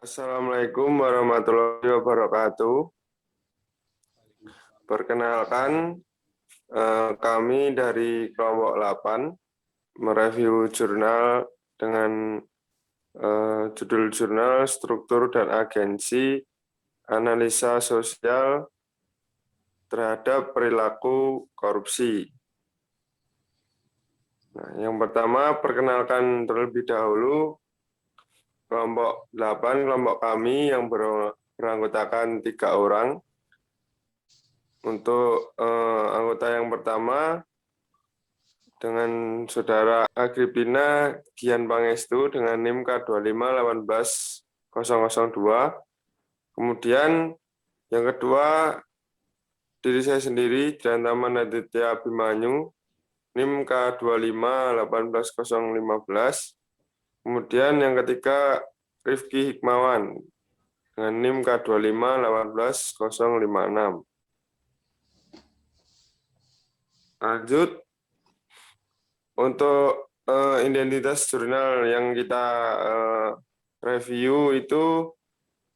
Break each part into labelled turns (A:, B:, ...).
A: Assalamualaikum warahmatullahi wabarakatuh. Perkenalkan, kami dari kelompok 8 mereview jurnal dengan judul jurnal Struktur dan Agensi Analisa Sosial terhadap Perilaku Korupsi. Nah, yang pertama, perkenalkan terlebih dahulu kelompok 8, kelompok kami yang beranggotakan 3 orang. Untuk anggota yang pertama, dengan Saudara Agripina Gian Pangestu dengan NIM K2518.002. Kemudian yang kedua, diri saya sendiri, Diantaman Aditya Abimanyu, NIM K2518.015. Kemudian yang ketiga, Rifki Hikmawan dengan NIM K2518.056. Lanjut, untuk identitas jurnal yang kita review itu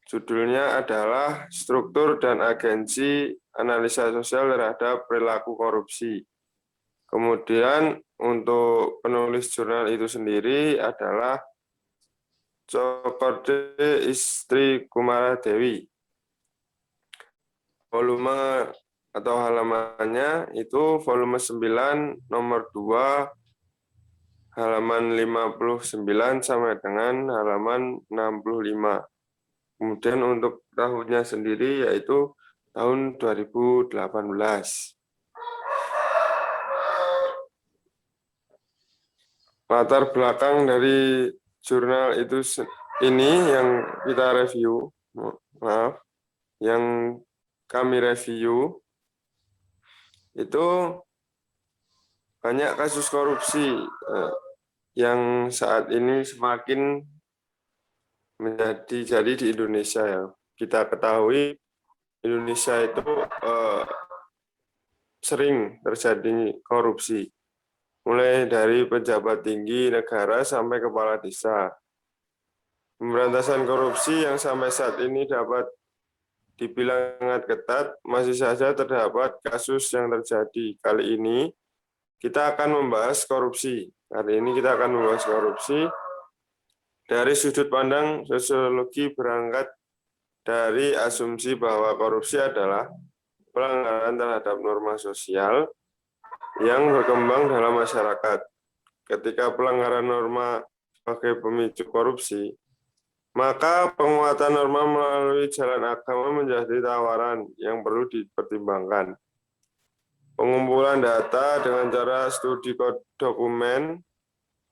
A: judulnya adalah Struktur dan Agensi Analisa Sosial terhadap Perilaku Korupsi. Kemudian untuk penulis jurnal itu sendiri adalah Cokorde Istri Kumaradewi. Volume atau halamannya itu volume 9 nomor 2 halaman 59 sampai dengan halaman 65. Kemudian untuk tahunnya sendiri yaitu tahun 2018. Latar belakang dari jurnal itu ini yang kita review, yang kami review itu banyak kasus korupsi yang saat ini semakin jadi di Indonesia ya. Kita ketahui Indonesia itu sering terjadi korupsi, mulai dari pejabat tinggi negara sampai kepala desa. Pemberantasan korupsi yang sampai saat ini dapat dibilang sangat ketat, masih saja terdapat kasus yang terjadi. Kali ini kita akan membahas korupsi. Dari sudut pandang sosiologi berangkat dari asumsi bahwa korupsi adalah pelanggaran terhadap norma sosial yang berkembang dalam masyarakat. Ketika pelanggaran norma sebagai pemicu korupsi, maka penguatan norma melalui jalan agama menjadi tawaran yang perlu dipertimbangkan. Pengumpulan data dengan cara studi dokumen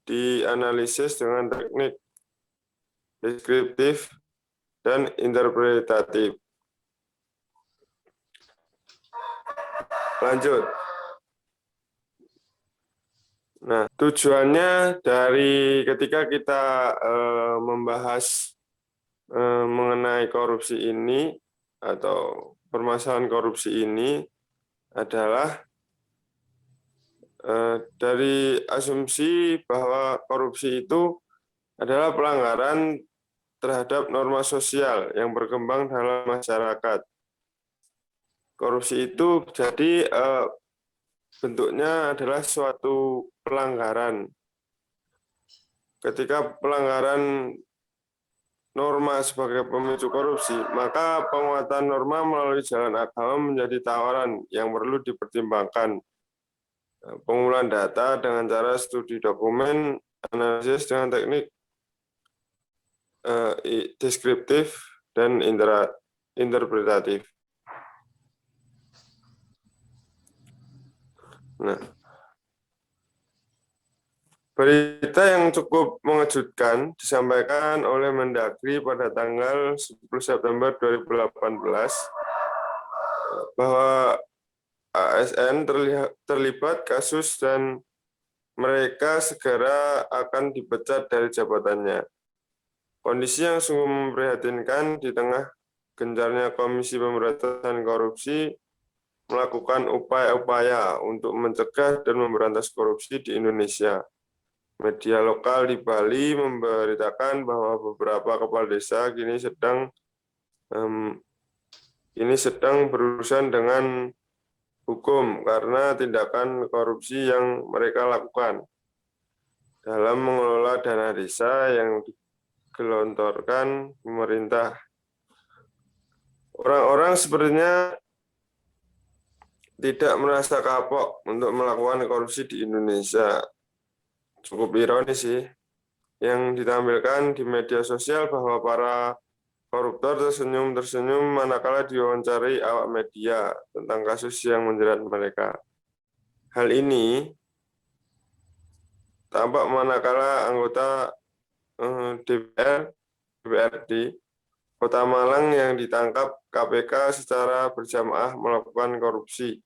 A: dianalisis dengan teknik deskriptif dan interpretatif. Lanjut. Nah, tujuannya dari ketika kita membahas mengenai korupsi ini atau permasalahan korupsi ini adalah dari asumsi bahwa korupsi itu adalah pelanggaran terhadap norma sosial yang berkembang dalam masyarakat. Korupsi itu jadi bentuknya adalah suatu pelanggaran. Ketika pelanggaran norma sebagai pemicu korupsi, maka penguatan norma melalui jalan agama menjadi tawaran yang perlu dipertimbangkan. Pengumpulan data dengan cara studi dokumen, analisis dengan teknik deskriptif dan interpretatif. Nah, berita yang cukup mengejutkan disampaikan oleh Mendagri pada tanggal 10 September 2018 bahwa ASN terlibat kasus dan mereka segera akan dipecat dari jabatannya. Kondisi yang sungguh memprihatinkan di tengah gencarnya Komisi Pemberantasan Korupsi melakukan upaya-upaya untuk mencegah dan memberantas korupsi di Indonesia. Media lokal di Bali memberitakan bahwa beberapa kepala desa kini sedang berurusan dengan hukum karena tindakan korupsi yang mereka lakukan dalam mengelola dana desa yang digelontorkan pemerintah. Orang-orang sepertinya tidak merasa kapok untuk melakukan korupsi di Indonesia. Cukup ironis sih, yang ditampilkan di media sosial bahwa para koruptor tersenyum-tersenyum manakala diwawancari awak media tentang kasus yang menjerat mereka. Hal ini tampak manakala anggota DPRD Kota Malang yang ditangkap KPK secara berjamaah melakukan korupsi.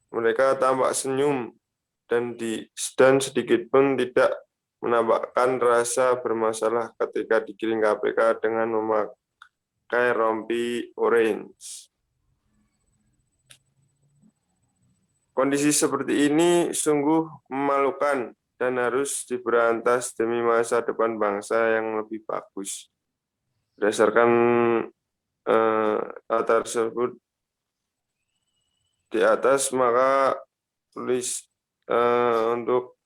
A: Mereka tampak senyum dan sedikit pun tidak menampakkan rasa bermasalah ketika digiring KPK dengan memakai rompi orange. Kondisi seperti ini sungguh memalukan dan harus diberantas demi masa depan bangsa yang lebih bagus. Berdasarkan data tersebut di atas, maka tulis untuk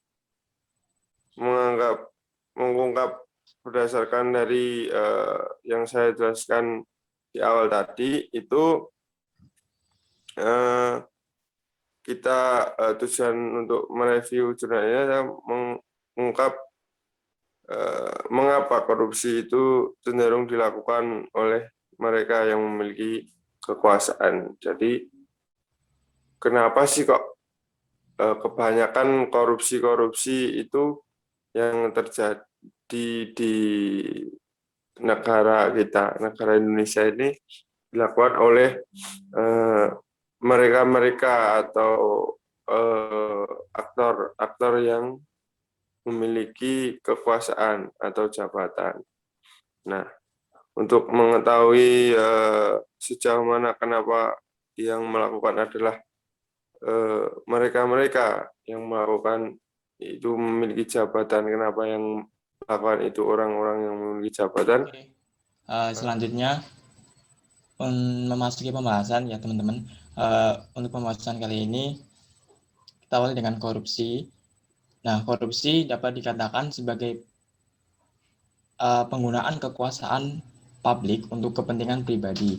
A: mengungkap berdasarkan dari yang saya jelaskan di awal tadi, itu kita tujuan untuk mereview jurnalnya, saya mengungkap mengapa korupsi itu cenderung dilakukan oleh mereka yang memiliki kekuasaan. Jadi kenapa sih kok kebanyakan korupsi-korupsi itu yang terjadi di negara kita, negara Indonesia ini dilakukan oleh mereka-mereka atau aktor-aktor yang memiliki kekuasaan atau jabatan. Nah, untuk mengetahui sejauh mana kenapa yang melakukan adalah mereka-mereka yang melakukan itu memiliki jabatan, kenapa yang melakukan itu orang-orang yang memiliki jabatan.
B: Selanjutnya memasuki pembahasan ya teman-teman. Untuk pembahasan kali ini kita awali dengan korupsi. Nah, korupsi dapat dikatakan sebagai penggunaan kekuasaan publik untuk kepentingan pribadi.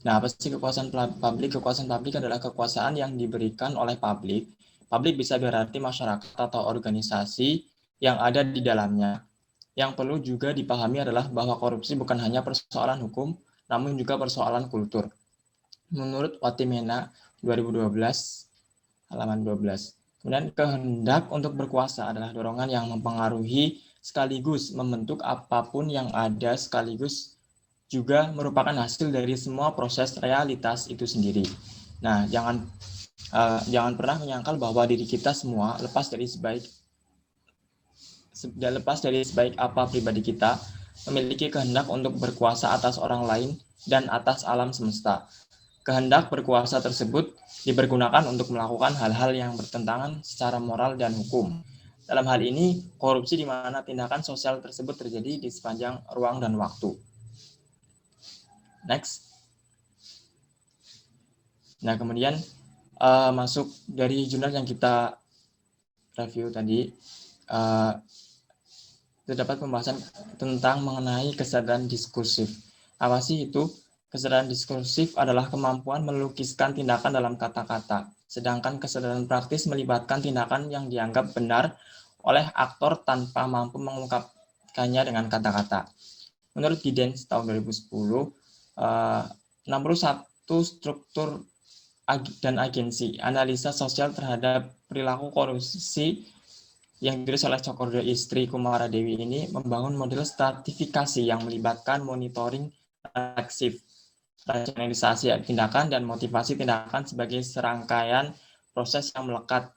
B: Nah, apa sih kekuasaan publik? Kekuasaan publik adalah kekuasaan yang diberikan oleh publik. Publik bisa berarti masyarakat atau organisasi yang ada di dalamnya. Yang perlu juga dipahami adalah bahwa korupsi bukan hanya persoalan hukum, namun juga persoalan kultur. Menurut Watimena 2012, halaman 12. Kemudian kehendak untuk berkuasa adalah dorongan yang mempengaruhi sekaligus membentuk apapun yang ada, sekaligus juga merupakan hasil dari semua proses realitas itu sendiri. Nah, jangan pernah menyangkal bahwa diri kita semua lepas dari sebaik apa pribadi kita memiliki kehendak untuk berkuasa atas orang lain dan atas alam semesta. Kehendak berkuasa tersebut dipergunakan untuk melakukan hal-hal yang bertentangan secara moral dan hukum. Dalam hal ini, korupsi di mana tindakan sosial tersebut terjadi di sepanjang ruang dan waktu. Next. Nah, kemudian masuk dari jurnal yang kita review tadi, terdapat pembahasan tentang mengenai kesadaran diskursif. Apa sih itu? Kesadaran diskursif adalah kemampuan melukiskan tindakan dalam kata-kata, sedangkan kesadaran praktis melibatkan tindakan yang dianggap benar oleh aktor tanpa mampu mengungkapkannya dengan kata-kata. Menurut Giddens tahun 2010, 61 struktur dan agensi analisa sosial terhadap perilaku korupsi yang ditulis oleh Cokorda Istri Kumara Dewi ini membangun model stratifikasi yang melibatkan monitoring refleksif, rasionalisasi tindakan, dan motivasi tindakan sebagai serangkaian proses yang melekat.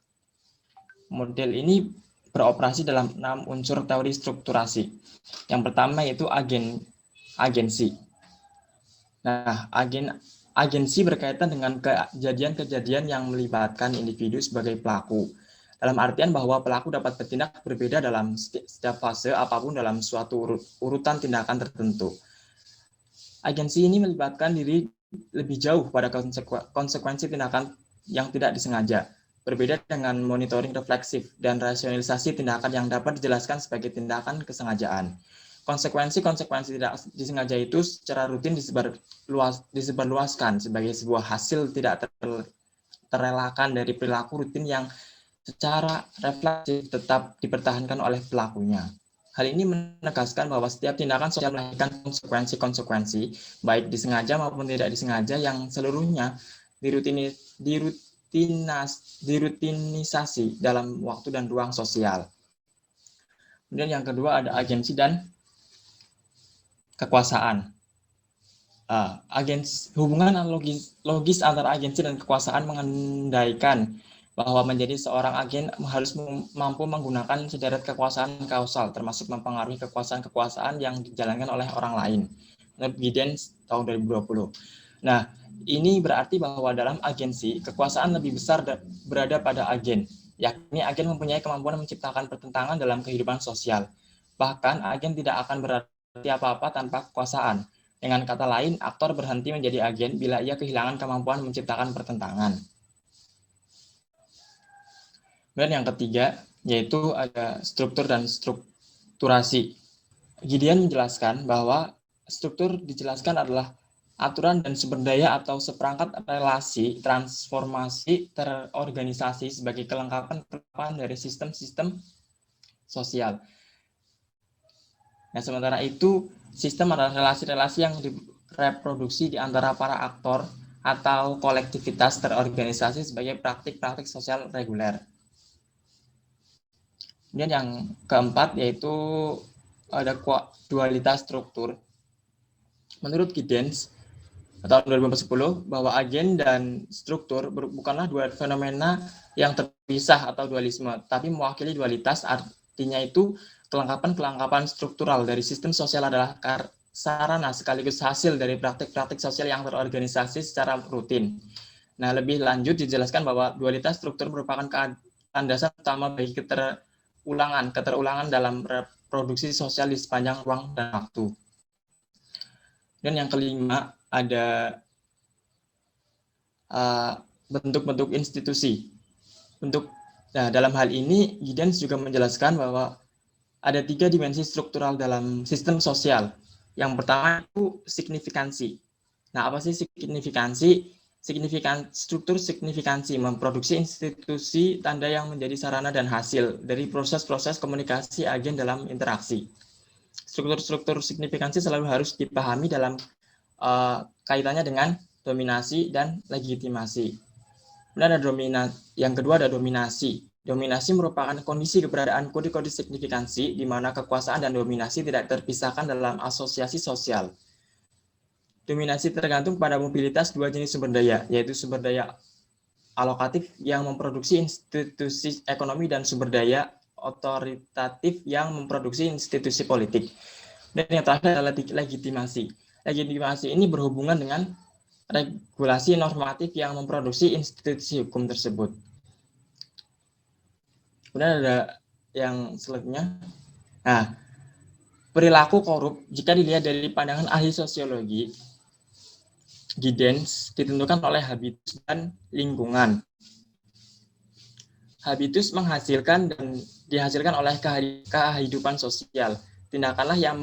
B: Model ini beroperasi dalam 6 unsur teori strukturasi. Yang pertama yaitu agensi. Nah, agensi berkaitan dengan kejadian-kejadian yang melibatkan individu sebagai pelaku. Dalam artian bahwa pelaku dapat bertindak berbeda dalam setiap fase apapun dalam suatu urutan tindakan tertentu. Agensi ini melibatkan diri lebih jauh pada konsekuensi tindakan yang tidak disengaja. Berbeda dengan monitoring refleksif dan rasionalisasi tindakan yang dapat dijelaskan sebagai tindakan kesengajaan. Konsekuensi-konsekuensi tidak disengaja itu secara rutin disebarluaskan sebagai sebuah hasil tidak terelakkan dari perilaku rutin yang secara refleksif tetap dipertahankan oleh pelakunya. Hal ini menegaskan bahwa setiap tindakan sosial melahirkan konsekuensi-konsekuensi, baik disengaja maupun tidak disengaja, yang seluruhnya dirutinisasi dalam waktu dan ruang sosial. Kemudian yang kedua ada agensi dan kekuasaan. Hubungan logis antara agensi dan kekuasaan mengandaikan bahwa menjadi seorang agen harus mampu menggunakan sederet kekuasaan kausal, termasuk mempengaruhi kekuasaan-kekuasaan yang dijalankan oleh orang lain. Menurut Giddens tahun 2020. Nah, ini berarti bahwa dalam agensi, kekuasaan lebih besar berada pada agen, yakni agen mempunyai kemampuan menciptakan pertentangan dalam kehidupan sosial. Bahkan, agen tidak akan berarti apa-apa tanpa kekuasaan. Dengan kata lain, aktor berhenti menjadi agen bila ia kehilangan kemampuan menciptakan pertentangan. Dan yang ketiga, yaitu ada struktur dan strukturasi. Gideon menjelaskan bahwa struktur dijelaskan adalah aturan dan sumber daya atau seperangkat relasi transformasi terorganisasi sebagai kelengkapan dari sistem-sistem sosial. Nah, sementara itu, sistem adalah relasi-relasi yang direproduksi di antara para aktor atau kolektivitas terorganisasi sebagai praktik-praktik sosial reguler. Kemudian yang keempat yaitu ada dualitas struktur. Menurut Giddens tahun 2010 bahwa agen dan struktur bukanlah dua fenomena yang terpisah atau dualisme, tapi mewakili dualitas. Artinya itu kelengkapan struktural dari sistem sosial adalah sarana sekaligus hasil dari praktik-praktik sosial yang terorganisasi secara rutin. Nah, lebih lanjut dijelaskan bahwa dualitas struktur merupakan landasan utama bagi keterulangan dalam reproduksi sosial di sepanjang ruang dan waktu. Dan yang kelima ada bentuk-bentuk institusi. Nah, dalam hal ini Giddens juga menjelaskan bahwa ada 3 dimensi struktural dalam sistem sosial. Yang pertama itu signifikansi. Nah, apa sih signifikansi? Struktur signifikansi memproduksi institusi tanda yang menjadi sarana dan hasil dari proses-proses komunikasi agen dalam interaksi. Struktur-struktur signifikansi selalu harus dipahami dalam kaitannya dengan dominasi dan legitimasi. Kemudian ada yang kedua ada dominasi. Dominasi merupakan kondisi keberadaan kode-kode signifikansi di mana kekuasaan dan dominasi tidak terpisahkan dalam asosiasi sosial. Dominasi tergantung pada mobilitas dua jenis sumber daya, yaitu sumber daya alokatif yang memproduksi institusi ekonomi dan sumber daya otoritatif yang memproduksi institusi politik. Dan yang terakhir adalah legitimasi. Legitimasi ini berhubungan dengan regulasi normatif yang memproduksi institusi hukum tersebut. Kemudian ada yang selanjutnya. Nah, perilaku korup jika dilihat dari pandangan ahli sosiologi, Giddens ditentukan oleh habitus dan lingkungan. Habitus menghasilkan dan dihasilkan oleh kehidupan sosial. Tindakanlah yang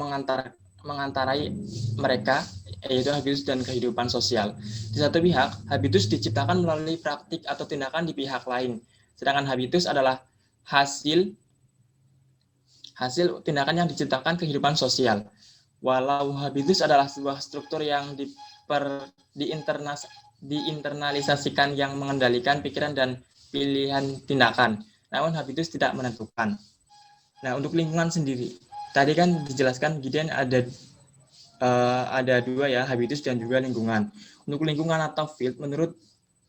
B: mengantarai mereka, yaitu habitus dan kehidupan sosial. Di satu pihak, habitus diciptakan melalui praktik atau tindakan di pihak lain. Sedangkan habitus adalah hasil tindakan yang diciptakan kehidupan sosial. Walau habitus adalah sebuah struktur yang diinternalisasikan yang mengendalikan pikiran dan pilihan tindakan, namun habitus tidak menentukan. Nah, untuk lingkungan sendiri, tadi kan dijelaskan Giddens ada 2 ya, habitus dan juga lingkungan. Untuk lingkungan atau field, menurut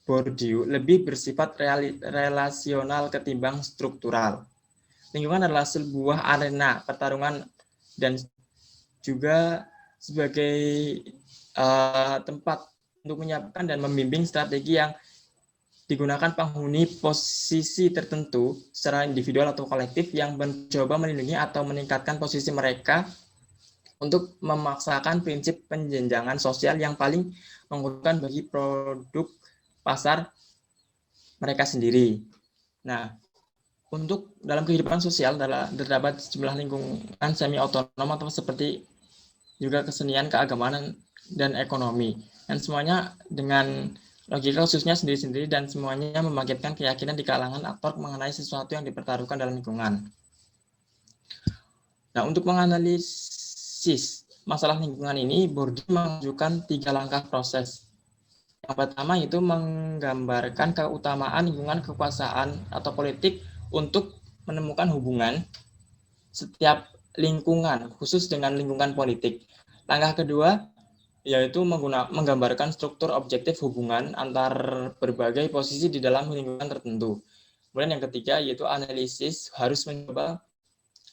B: Bourdieu lebih bersifat relasional ketimbang struktural. Lingkungan adalah sebuah arena pertarungan dan juga sebagai tempat untuk menyiapkan dan membimbing strategi yang digunakan penghuni posisi tertentu secara individual atau kolektif yang mencoba melindungi atau meningkatkan posisi mereka untuk memaksakan prinsip penjenjangan sosial yang paling menguntungkan bagi produk pasar mereka sendiri. Nah, untuk dalam kehidupan sosial terdapat sejumlah lingkungan semi otonom atau seperti juga kesenian, keagamaan, dan ekonomi. Dan semuanya dengan logika khususnya sendiri-sendiri dan semuanya membangkitkan keyakinan di kalangan aktor mengenai sesuatu yang dipertaruhkan dalam lingkungan. Nah, untuk menganalisis masalah lingkungan ini, Bourdieu mengajukan 3 langkah proses. Yang pertama itu menggambarkan keutamaan lingkungan kekuasaan atau politik untuk menemukan hubungan setiap lingkungan, khusus dengan lingkungan politik. Langkah kedua yaitu menggambarkan struktur objektif hubungan antar berbagai posisi di dalam lingkungan tertentu. Kemudian yang ketiga yaitu analisis harus mencoba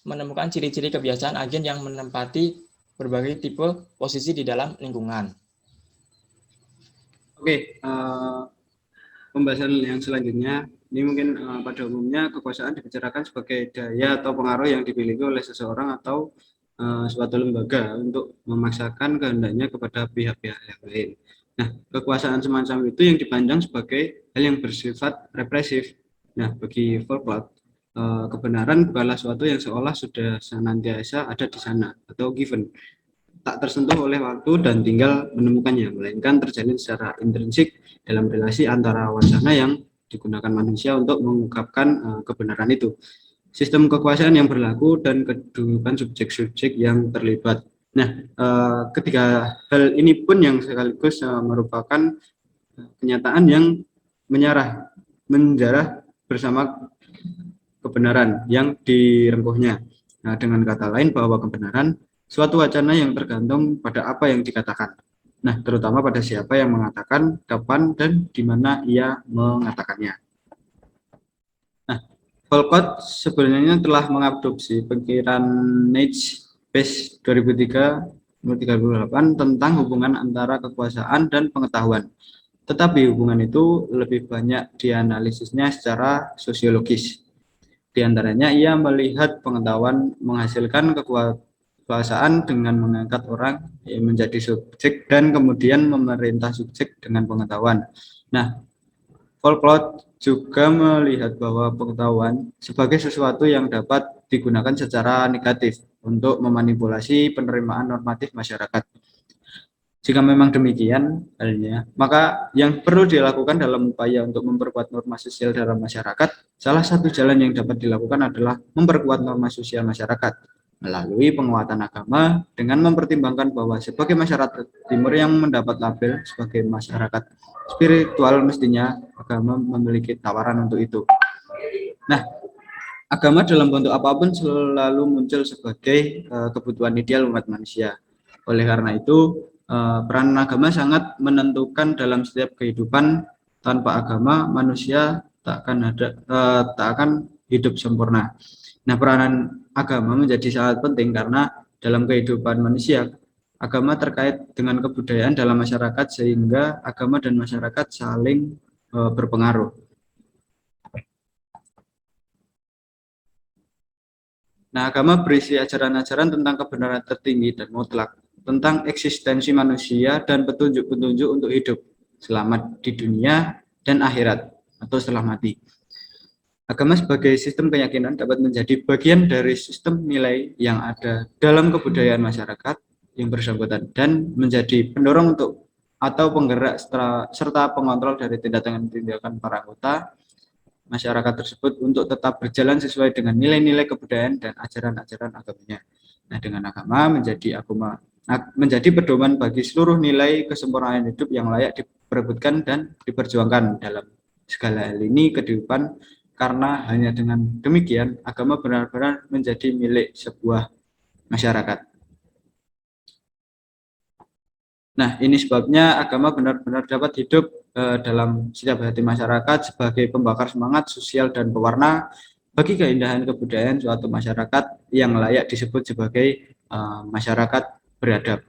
B: menemukan ciri-ciri kebiasaan agen yang menempati berbagai tipe posisi di dalam lingkungan.
C: Oke, pembahasan yang selanjutnya ini mungkin pada umumnya kekuasaan dibicarakan sebagai daya atau pengaruh yang dimiliki oleh seseorang atau suatu lembaga untuk memaksakan kehendaknya kepada pihak-pihak yang lain. Nah, kekuasaan semacam itu yang dipandang sebagai hal yang bersifat represif. Nah, bagi Volkloot, kebenaran bukanlah suatu yang seolah sudah senantiasa ada di sana atau given, tak tersentuh oleh waktu dan tinggal menemukannya, melainkan terjalin secara intrinsik dalam relasi antara wacana yang digunakan manusia untuk mengungkapkan kebenaran itu, sistem kekuasaan yang berlaku, dan kedudukan subjek-subjek yang terlibat. Nah, ketiga hal ini pun yang sekaligus merupakan kenyataan yang menjarah bersama kebenaran yang direngkuhnya. Nah, dengan kata lain bahwa kebenaran suatu wacana yang tergantung pada apa yang dikatakan. Nah, terutama pada siapa yang mengatakan, kapan, dan di mana ia mengatakannya. Nah, Volkloot sebenarnya telah mengadopsi pikiran Nietzsche Base 2003-38 tentang hubungan antara kekuasaan dan pengetahuan. Tetapi hubungan itu lebih banyak dianalisisnya secara sosiologis. Di antaranya ia melihat pengetahuan menghasilkan kekuasaan dengan mengangkat orang menjadi subjek dan kemudian memerintah subjek dengan pengetahuan. Nah, Volkloot juga melihat bahwa pengetahuan sebagai sesuatu yang dapat digunakan secara negatif untuk memanipulasi penerimaan normatif masyarakat. Jika memang demikian halnya, maka yang perlu dilakukan dalam upaya untuk memperkuat norma sosial dalam masyarakat, salah satu jalan yang dapat dilakukan adalah memperkuat norma sosial masyarakat melalui penguatan agama dengan mempertimbangkan bahwa sebagai masyarakat timur yang mendapat label sebagai masyarakat spiritual, mestinya agama memiliki tawaran untuk itu. Nah, agama dalam bentuk apapun selalu muncul sebagai kebutuhan ideal umat manusia. Oleh karena itu, peran agama sangat menentukan dalam setiap kehidupan. Tanpa agama, manusia tak akan hidup sempurna. Nah, peranan agama menjadi sangat penting karena dalam kehidupan manusia, agama terkait dengan kebudayaan dalam masyarakat sehingga agama dan masyarakat saling berpengaruh. Nah, agama berisi ajaran-ajaran tentang kebenaran tertinggi dan mutlak, tentang eksistensi manusia dan petunjuk-petunjuk untuk hidup selamat di dunia dan akhirat atau setelah mati. Agama sebagai sistem keyakinan dapat menjadi bagian dari sistem nilai yang ada dalam kebudayaan masyarakat yang bersangkutan dan menjadi pendorong untuk atau penggerak serta pengontrol dari tindakan-tindakan para anggota masyarakat tersebut untuk tetap berjalan sesuai dengan nilai-nilai kebudayaan dan ajaran-ajaran agamanya. Nah, dengan agama menjadi pedoman bagi seluruh nilai kesempurnaan hidup yang layak diperebutkan dan diperjuangkan dalam segala hal ini kehidupan, karena hanya dengan demikian agama benar-benar menjadi milik sebuah masyarakat. Nah, ini sebabnya agama benar-benar dapat hidup dalam setiap hati masyarakat sebagai pembakar semangat sosial dan pewarna bagi keindahan kebudayaan suatu masyarakat yang layak disebut sebagai masyarakat beradab.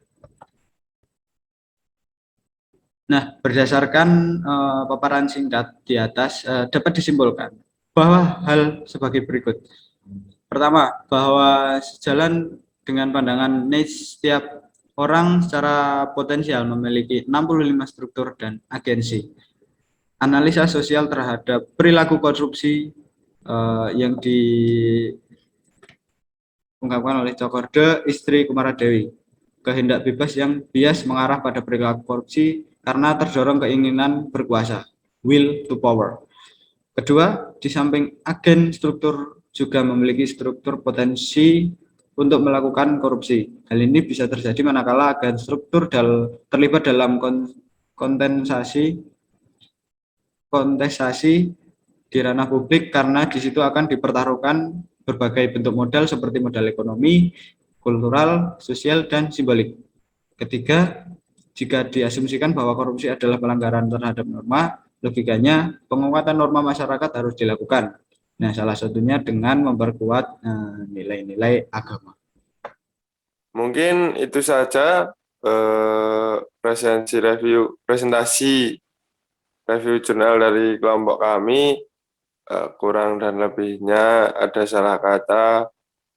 C: Nah, berdasarkan paparan singkat di atas, dapat disimpulkan bahwa hal sebagai berikut. Pertama, bahwa sejalan dengan pandangan Nietzsche, setiap orang secara potensial memiliki 65 struktur dan agensi. Analisa sosial terhadap perilaku korupsi yang diungkapkan oleh Cokorde, istri Kumaradewi. Kehendak bebas yang bias mengarah pada perilaku korupsi karena terdorong keinginan berkuasa, will to power. Kedua, di samping agen struktur juga memiliki struktur potensi untuk melakukan korupsi. Hal ini bisa terjadi manakala agen struktur terlibat dalam kontestasi di ranah publik karena di situ akan dipertaruhkan berbagai bentuk modal seperti modal ekonomi, kultural, sosial, dan simbolik. Ketiga, jika diasumsikan bahwa korupsi adalah pelanggaran terhadap norma, logikanya penguatan norma masyarakat harus dilakukan. Nah, salah satunya dengan memperkuat nilai-nilai agama.
A: Mungkin itu saja presentasi review jurnal dari kelompok kami. Kurang dan lebihnya ada salah kata,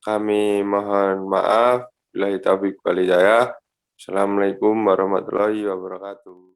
A: kami mohon maaf. Billahi taufiq wal hidayah. Assalamualaikum warahmatullahi wabarakatuh.